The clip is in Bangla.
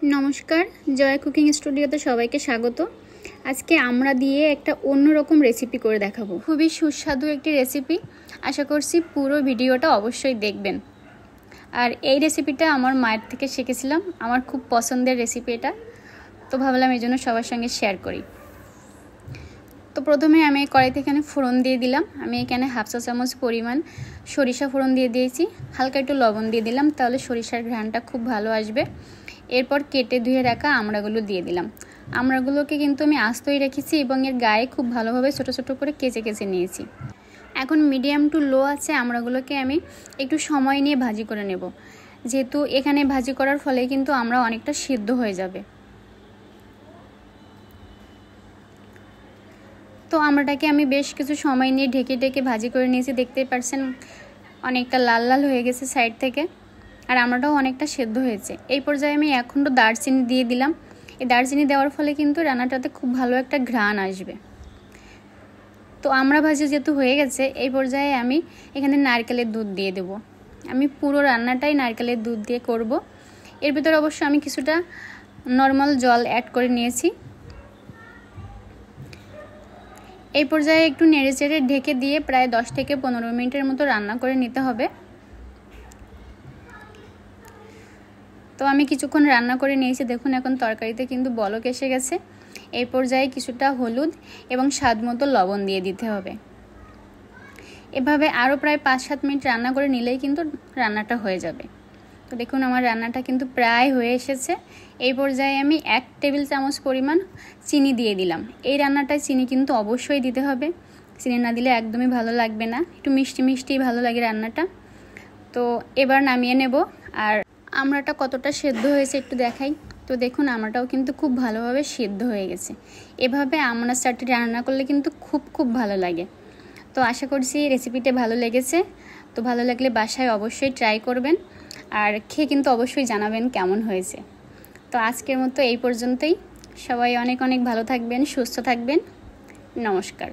नमस्कार जय कुकिंग स्टूडियोते सबाइके स्वागत। आज के आमड़ा दिए एक अन्य रकम रेसिपि करे देखाबो। खूबই সুস্বাদু একটি রেসিপি। आशा করছি পুরো ভিডিওটা অবশ্যই দেখবেন। আর এই রেসিপিটা আমার মায়ের থেকে শিখেছিলাম, আমার খুব পছন্দের রেসিপি এটা, তো ভাবলাম এজন্য সবার সঙ্গে শেয়ার করি। তো প্রথমে আমি কড়াইতে এখানে ফোড়ন দিয়ে দিলাম। আমি এখানে হাফ চা চামচ পরিমাণ সরিষা ফোড়ন দিয়ে দিয়েছি, হালকা একটু লবণ দিয়ে দিলাম, তাহলে সরিষার ঘ্রাণটা খুব ভালো আসবে। এরপর কেটে ধুয়ে রাখা আমড়াগুলো দিয়ে দিলাম। আমড়াগুলোকে কিন্তু আমি আস্তই রেখেছি এবং এর গায়ে খুব ভালোভাবে ছোট ছোট করে কেচে কেচে নিয়েছি। এখন মিডিয়াম টু লো আছে আমড়াগুলোকে আমি একটু সময় নিয়ে ভাজি করে নেব, যেহেতু এখানে ভাজি করার ফলে কিন্তু আমড়া অনেকটা সিদ্ধ হয়ে যাবে। তো আমড়াটাকে আমি বেশ কিছু সময় নিয়ে ঢেকে ঢেকে ভাজি করে নিয়েছি। দেখতেই পাচ্ছেন অনেকটা লাল লাল হয়ে গেছে সাইড থেকে, আর আমড়াটাও অনেকটা সেদ্ধ হয়েছে। এই পর্যায়ে আমি এক খণ্ড দারচিনি দিয়ে দিলাম। এই দারচিনি দেওয়ার ফলে কিন্তু রান্নাটাতে খুব ভালো একটা ঘ্রাণ আসবে। তো আমড়া ভাজি যেহেতু হয়ে গেছে, এই পর্যায়ে আমি এখানে নারকেলের দুধ দিয়ে দেব। আমি পুরো রান্নাটাই নারকেলের দুধ দিয়ে করব। এর ভিতরে অবশ্য আমি কিছুটা নর্মাল জল অ্যাড করে নিয়েছি। এই পর্যায়ে একটু নেড়েচেড়ে ঢেকে দিয়ে প্রায় 10 থেকে 15 মিনিটের মতো রান্না করে নিতে হবে। তো আমি কিছুক্ষণ রান্না করে নিয়েছি, দেখুন এখন তরকারিতে কিন্তু বলক এসে গেছে। এই পর্যায়ে কিছুটা হলুদ এবং স্বাদ মতো লবণ দিয়ে দিতে হবে। এভাবে আরও প্রায় 5-7 মিনিট রান্না করে নিলেই কিন্তু রান্নাটা হয়ে যাবে। তো দেখুন আমার রান্নাটা কিন্তু প্রায় হয়ে এসেছে। এই পর্যায়ে আমি 1 টেবিল চামচ পরিমাণ চিনি দিয়ে দিলাম। এই রান্নাটায় চিনি কিন্তু অবশ্যই দিতে হবে, চিনি না দিলে একদমই ভালো লাগবে না। একটু মিষ্টি মিষ্টি ভালো লাগে রান্নাটা। তো এবার নামিয়ে নেব। আর আমড়াটা কতটা সেদ্ধ হয়েছে একটু দেখাই। তো দেখুন আমড়াটাও কিন্তু খুব ভালোভাবে সেদ্ধ হয়ে গেছে। এভাবে আমড়ার চাটনি রান্না করলে কিন্তু খুব ভালো লাগে। তো আশা করছি রেসিপিটা ভালো লেগেছে। তো ভালো লাগলে বাসায় অবশ্যই ট্রাই করবেন, আর খেয়ে কিন্তু অবশ্যই জানাবেন কেমন হয়েছে। তো আজকের মতো এই পর্যন্তই। সবাই অনেক ভালো থাকবেন, সুস্থ থাকবেন। নমস্কার।